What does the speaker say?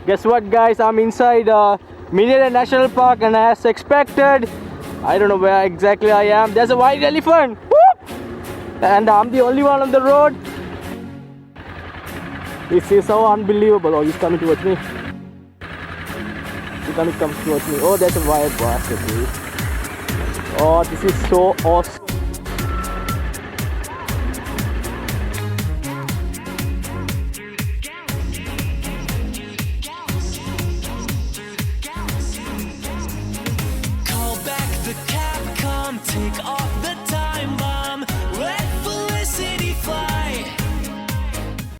Guess what, guys? I'm inside Minera National Park, and as expected, I don't know where exactly I am. There's a white elephant, whoop! And I'm the only one on the road. This is so unbelievable. Oh, he's coming towards me. He's gonna come towards me. Oh, there's a wild bastard, dude. Oh, this is so awesome. Call back the cab, come take our